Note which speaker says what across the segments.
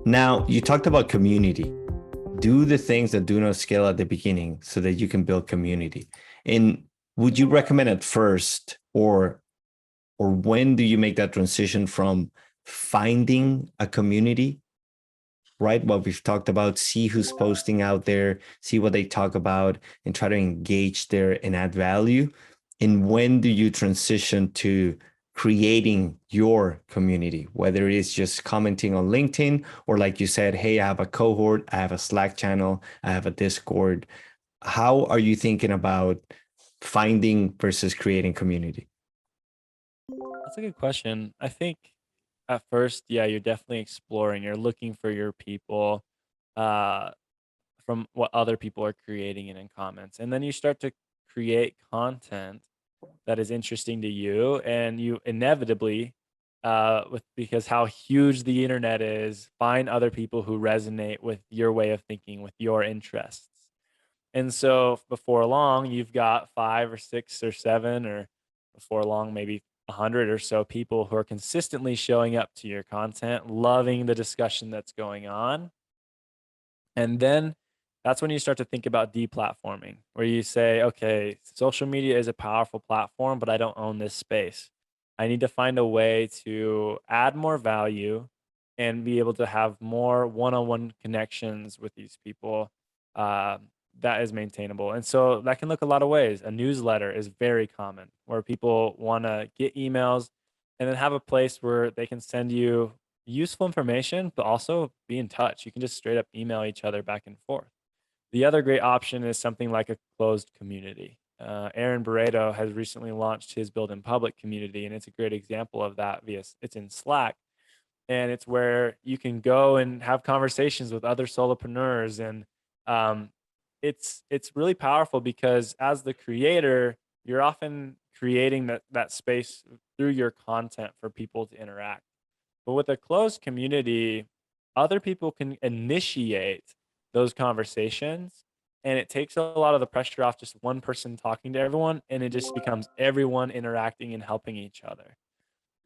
Speaker 1: Now, you talked about community. Do the things that do not scale at the beginning so that you can build community. And would you recommend at first, or when do you make that transition from finding a community, right? What we've talked about, see who's posting out there, see what they talk about, and try to engage there and add value. And when do you transition to creating your community, whether it is just commenting on LinkedIn or, like you said, hey, I have a cohort, I have a Slack channel, I have a Discord. How are you thinking about finding versus creating community?
Speaker 2: That's a good question. I think at first, yeah, you're definitely exploring. You're looking for your people uh, from what other people are creating and in comments. And then you start to create content that is interesting to you. And you inevitably, with because how huge the internet is, find other people who resonate with your way of thinking, with your interests. And so before long, you've got five or six or seven, or before long, maybe 100 or so people who are consistently showing up to your content, loving the discussion that's going on. And then that's when you start to think about deplatforming, where you say, okay, social media is a powerful platform, but I don't own this space. I need to find a way to add more value and be able to have more one on one connections with these people uh, that is maintainable. And so that can look a lot of ways. A newsletter is very common where people want to get emails and then have a place where they can send you useful information, but also be in touch. You can just straight up email each other back and forth. The other great option is something like a closed community. Aaron Barreto has recently launched his Build in Public community, and it's a great example of that. It's in Slack, and it's where you can go and have conversations with other solopreneurs, and um, it's really powerful because as the creator, you're often creating that space through your content for people to interact. But with a closed community, other people can initiate those conversations, and it takes a lot of the pressure off just one person talking to everyone, and it just becomes everyone interacting and helping each other.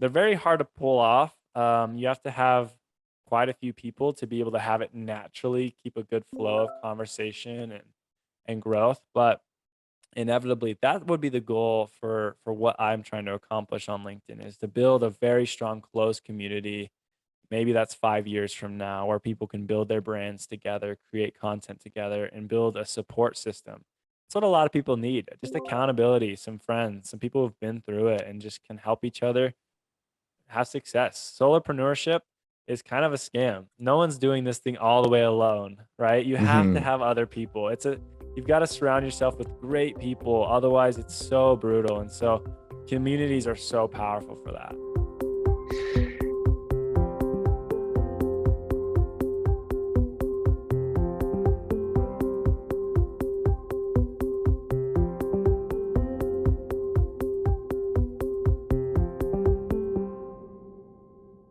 Speaker 2: They're very hard to pull off. You have to have quite a few people to be able to have it naturally keep a good flow of conversation and growth. But inevitably, that would be the goal for what I'm trying to accomplish on LinkedIn is to build a very strong, close community. Maybe that's 5 years from now, where people can build their brands together, create content together, and build a support system. That's what a lot of people need. Just accountability, some friends, some people who've been through it and just can help each other have success. Solopreneurship is kind of a scam. No one's doing this thing all the way alone, right? You have to
Speaker 1: Mhm.
Speaker 2: have other people. You've got to surround yourself with great people. Otherwise, it's so brutal. And so communities are so powerful for that.